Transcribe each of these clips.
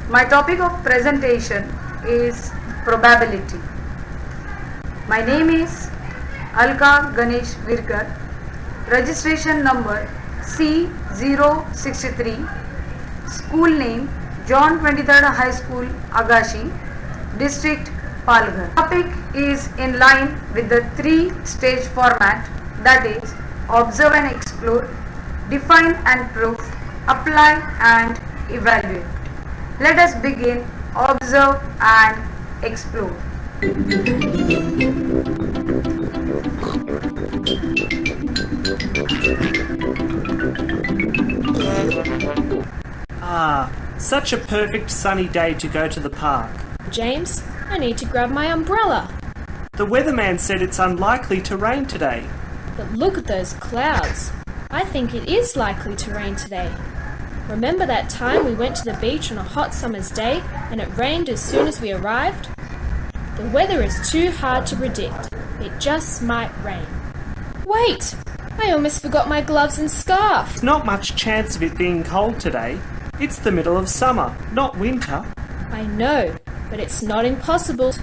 My topic of presentation is probability. My name is Alka Ganesh Virkar, registration number C063, school name John 23rd High School, Agashi, district Palghar. Topic is in line with the 3-stage format, that is observe and explore, define and prove, apply and evaluate. Let us begin. Observe and explore. Such a perfect sunny day to go to the park. James, I need to grab my umbrella. The weatherman said it's unlikely to rain today. But look at those clouds. I think it is likely to rain today. Remember that time we went to the beach on a hot summer's day and it rained as soon as we arrived? The weather is too hard to predict. It just might rain. Wait! I almost forgot my gloves and scarf. There's not much chance of it being cold today. It's the middle of summer, not winter. I know, but it's not impossible.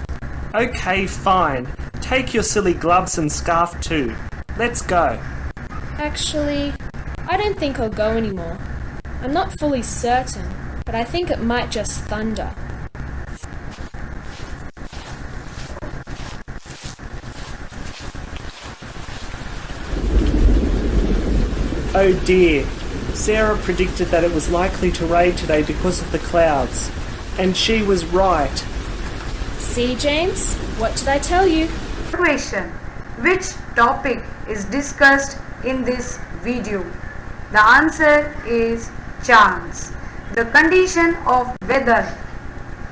Okay, fine. Take your silly gloves and scarf too. Let's go. Actually, I don't think I'll go anymore. I'm not fully certain, but I think it might just thunder. Oh dear. Sarah predicted that it was likely to rain today because of the clouds. And she was right. See, James? What did I tell you? Question: which topic is discussed in this video? The answer is chance. The condition of weather,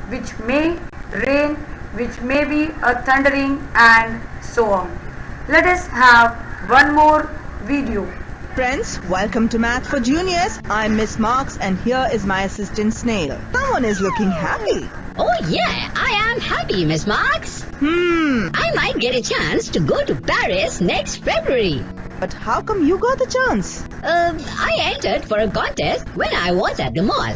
which may rain, which may be a thundering, and so on. Let us have one more video. Friends, welcome to Math for Juniors. I'm Miss Marks and here is my assistant Snail. Someone is looking happy. Oh yeah, I am happy, Miss Marks. I might get a chance to go to Paris next February. But how come you got the chance? I entered for a contest when I was at the mall.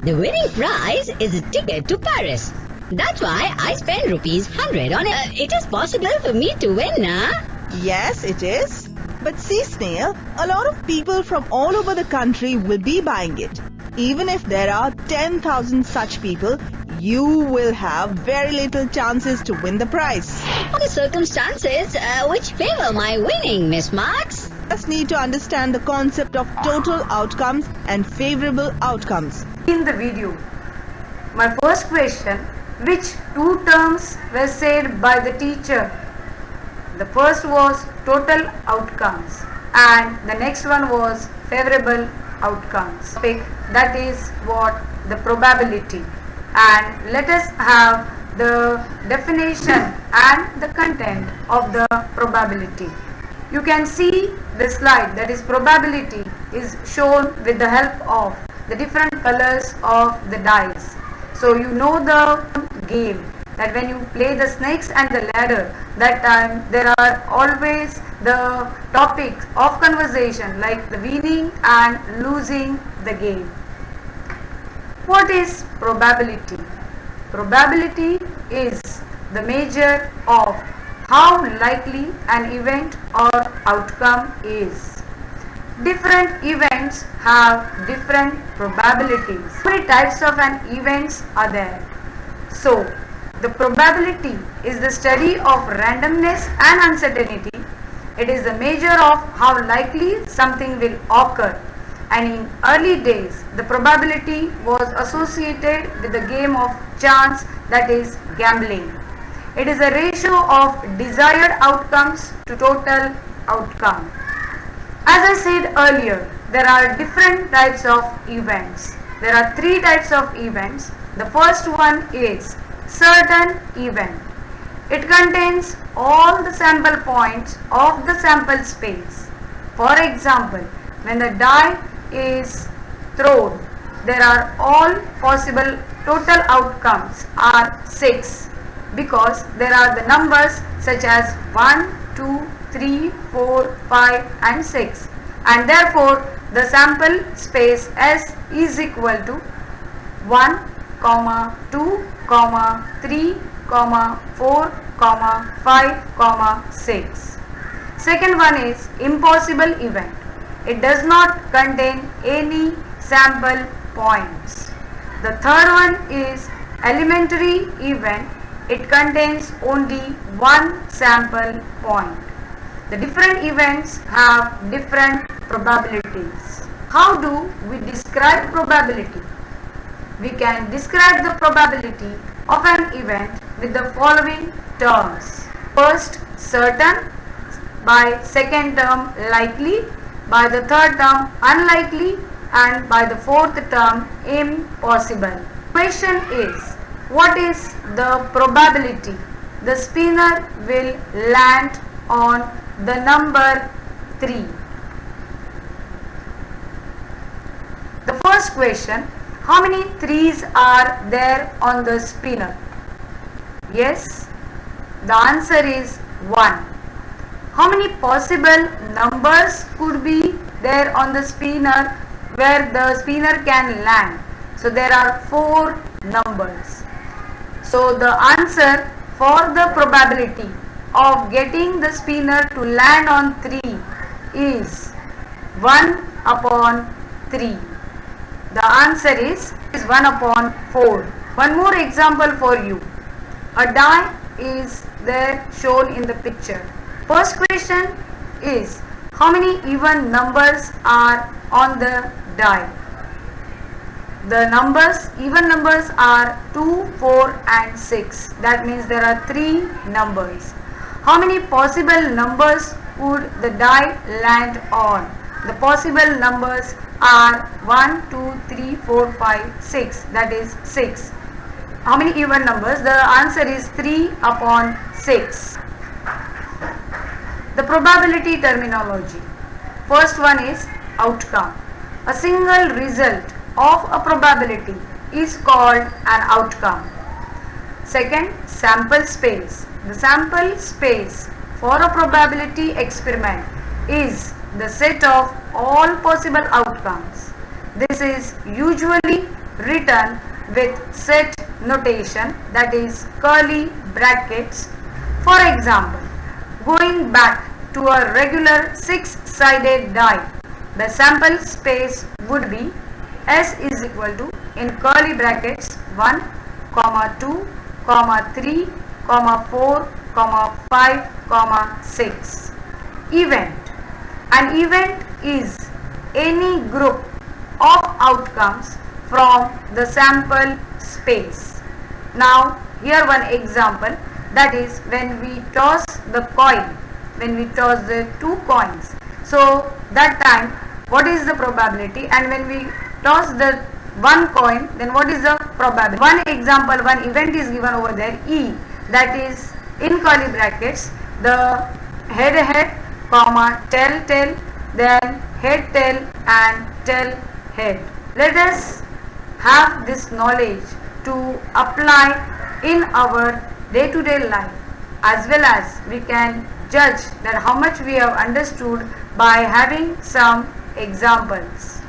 The winning prize is a ticket to Paris. That's why I spent ₹100 on it. It is possible for me to win, nah? Yes, it is. But see, Snail, a lot of people from all over the country will be buying it. Even if there are 10,000 such people, you will have very little chances to win the prize. The circumstances which favor my winning, Miss Marks. Just need to understand the concept of total outcomes and favorable outcomes. In the video, my first question: which two terms were said by the teacher? The first was total outcomes and the next one was favorable outcomes. That is what the probability. And let us have the definition and the content of the probability. You can see the slide, that is probability is shown with the help of the different colors of the dice. So you know the game, that when you play the snakes and the ladder, that time there are always the topics of conversation like the winning and losing the game. What is probability? Probability is the measure of how likely an event or outcome is. Different events have different probabilities. How many types of events are there? So, the probability is the study of randomness and uncertainty. It is the measure of how likely something will occur. And in early days, the probability was associated with the game of chance, that is gambling. It is a ratio of desired outcomes to total outcome. As I said earlier, there are different types of events. There are 3 types of events. The first one is certain event. It contains all the sample points of the sample space. For example, when the die is thrown, there are all possible total outcomes are 6 because there are the numbers such as 1, 2, 3, 4, 5 and 6, and therefore the sample space S is equal to 1, 2, 3, 4, 5, 6. Second one is impossible event. It does not contain any sample points. The third one is elementary event. It contains only one sample point. The different events have different probabilities. How do we describe probability? We can describe the probability of an event with the following terms. First, certain, by second term likely, by the third term unlikely, and by the fourth term impossible. Question is, what is the probability the spinner will land on the number 3? The first question, how many 3s are there on the spinner? Yes, the answer is 1. How many possible numbers could be there on the spinner where the spinner can land? So there are 4 numbers. So the answer for the probability of getting the spinner to land on 3 is 1 upon 3. The answer is 1 upon 4. One more example for you. A die is there shown in the picture. First question is, how many even numbers are on the die? The even numbers are 2, 4 and 6. That means there are 3 numbers. How many possible numbers would the die land on? The possible numbers are 1, 2, 3, 4, 5, 6. That is 6. How many even numbers? The answer is 3 upon 6. The probability terminology. First one is outcome. A single result of a probability is called an outcome. Second, sample space. The sample space for a probability experiment is the set of all possible outcomes. This is usually written with set notation, that is curly brackets. For example, going back to a regular 6-sided die, the sample space would be S is equal to, in curly brackets, 1, 2, 3, 4, 5, 6. Event. An event is any group of outcomes from the sample space. Now here one example, that is when we toss the coin, when we toss the 2 coins. So that time what is the probability, and when we toss the 1 coin, then what is the probability? One example, one event is given over there, E, that is in curly brackets, the head, tail, then head, and tail, head. Let us have this knowledge to apply in our day-to-day life, as well as we can judge that how much we have understood by having some examples.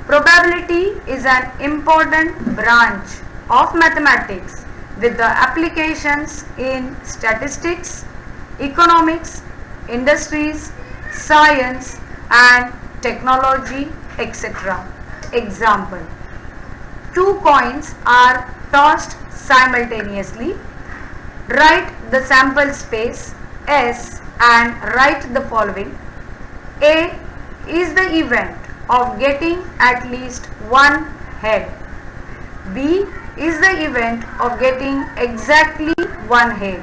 Probability is an important branch of mathematics with the applications in statistics, economics, industries, science and technology, etc. Example: 2 coins are tossed simultaneously. Write the sample space S and write the following. A is the event of getting at least 1 head. B is the event of getting exactly 1 head.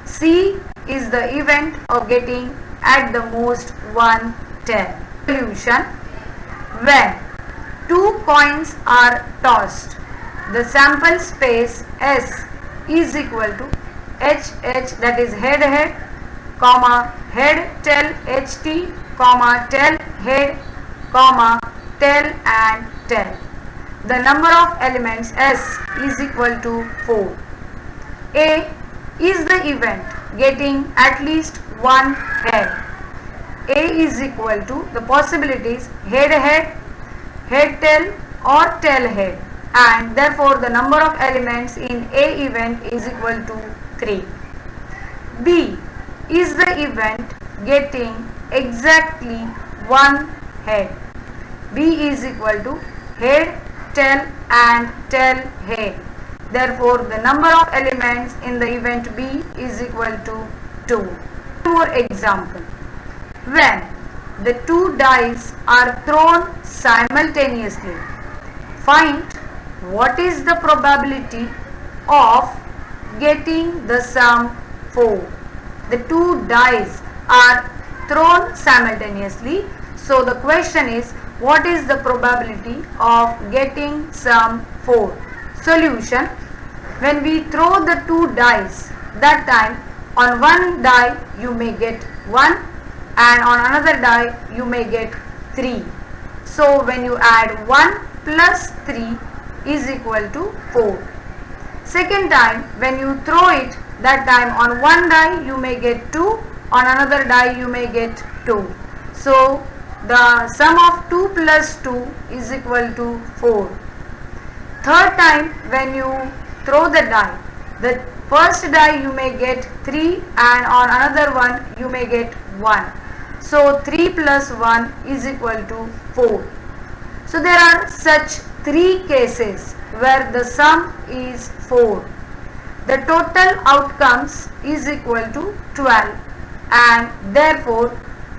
C is the event of getting at the most 1 tail. Solution: when 2 coins are tossed, the sample space S is equal to H, that is head, tail, HT, tail, head, tail and tail. The number of elements S is equal to 4. A is the event getting at least 1 head. A is equal to the possibilities head, tail or tail head. and therefore the number of elements in A event is equal to 3. B is the event getting exactly one head. B is equal to head, tail and tail, head. Therefore the number of elements in the event B is equal to 2. One more example. When the two dice are thrown simultaneously, find what is the probability of getting the sum 4. The two dice are thrown simultaneously, so the question is, what is the probability of getting sum 4? Solution: when we throw the two dice, that time on one die you may get 1 and on another die you may get 3. So when you add 1 plus 3 is equal to 4. Second time when you throw it, that time on one die you may get 2, on another die you may get 2. So the sum of 2 plus 2 is equal to 4. Third time when you throw the die, the first die you may get 3 and on another one you may get 1. So 3 plus 1 is equal to 4. So there are such 3 cases where the sum is 4. The total outcomes is equal to 12 and therefore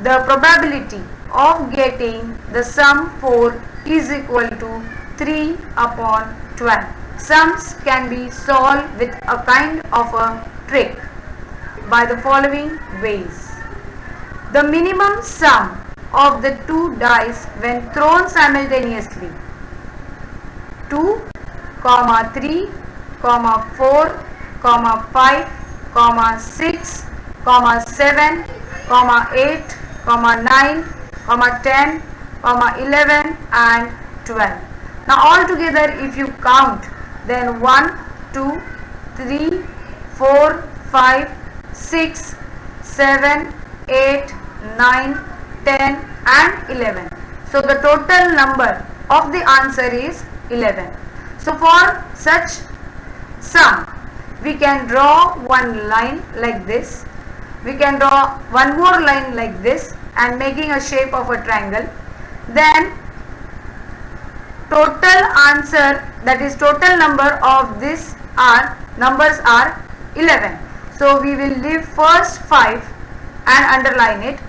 the probability of getting the sum 4 is equal to 3 upon 12. Sums can be solved with a kind of a trick by the following ways. The minimum sum of the two dice when thrown simultaneously, 2, 3, 4, 5, 6, 7, 8, 9, 10, 11 and 12. Now altogether if you count, then 1, 2, 3, 4, 5, 6, 7, 8, 9, 10 and 11. So the total number of the answer is 11. So for such sum, we can draw one line like this. We can draw one more line like this and making a shape of a triangle. Then total answer, that is total number of this numbers are 11. So we will leave first 5 and underline it.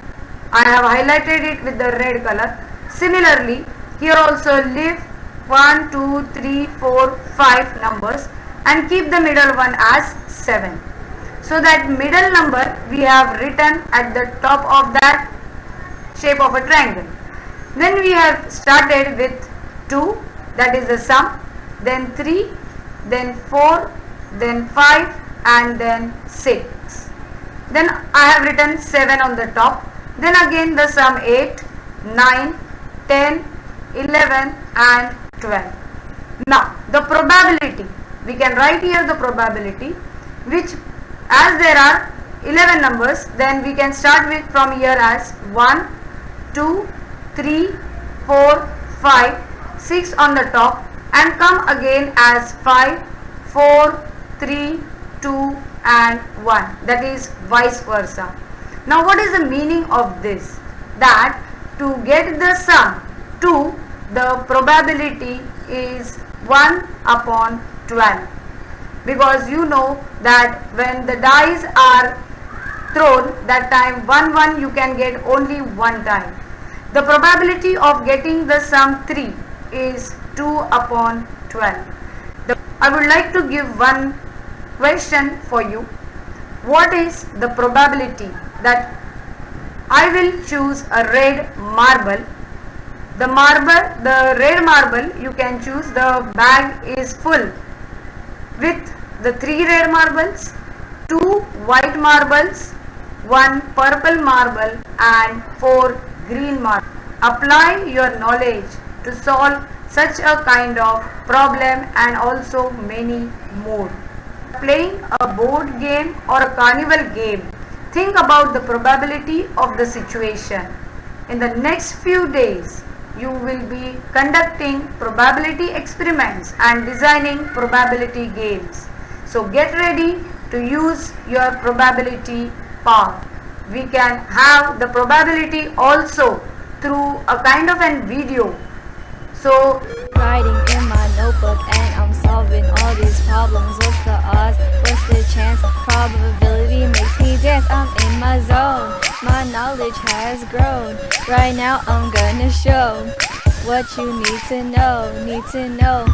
I have highlighted it with the red color. Similarly, here also leave 1, 2, 3, 4, 5 numbers and keep the middle one as 7. So that middle number we have written at the top of that shape of a triangle. Then we have started with 2, that is the sum, then 3, then 4, then 5 and then 6. Then I have written 7 on the top. Then again the sum 8, 9, 10, 11 and 12. Now the probability, we can write here the probability, which as there are 11 numbers, then we can start with from here as 1, 2, 3, 4, 5, 6 on the top and come again as 5, 4, 3, 2 and 1, that is vice versa. Now what is the meaning of this? That to get the sum 2, the probability is 1 upon 12, because you know that when the dice are thrown, that time 1, 1 you can get only one time. The probability of getting the sum 3 is 2 upon 12. I would like to give one question for you. What is the probability that I will choose a red marble? The red marble you can choose, the bag is full with the 3 red marbles, 2 white marbles, 1 purple marble and 4 green marble. Apply your knowledge to solve such a kind of problem and also many more. Playing a board game or a carnival game, think about the probability of the situation. In the next few days, you will be conducting probability experiments and designing probability games. So get ready to use your probability power. We can have the probability also through a kind of a video. So Writing in my notebook and I'm solving all these problems. What's the odds? What's the chance? Probability makes me dance. I'm in my zone. My knowledge has grown. Right now I'm gonna show what you need to know.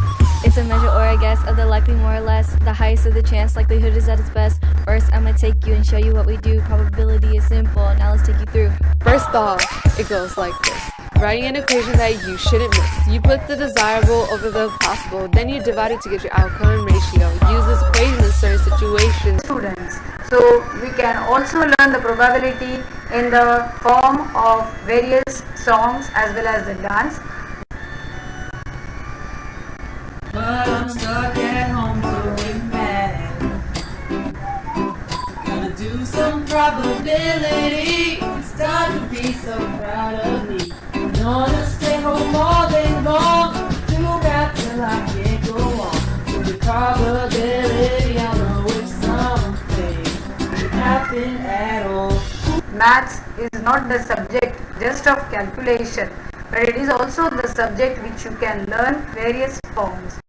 It's a measure or a guess of the likely more or less. The highest of the chance, likelihood is at its best. First I'm gonna take you and show you what we do. Probability is simple. Now let's take you through. First off, it goes like this. Writing an equation that you shouldn't miss. You put the desirable over the possible, then you divide it to get your outcome ratio. Use this equation in certain situations. Students, so we can also learn the probability in the form of various songs as well as the dance. But I'm stuck at home doing math. Gotta do some probability. Start to be so proud of me. Gonna stay home all day long. Do rap till I can't go on. With the probability, I know it's something could happen at all. Maths is not the subject just of calculation, but it is also the subject which you can learn various forms.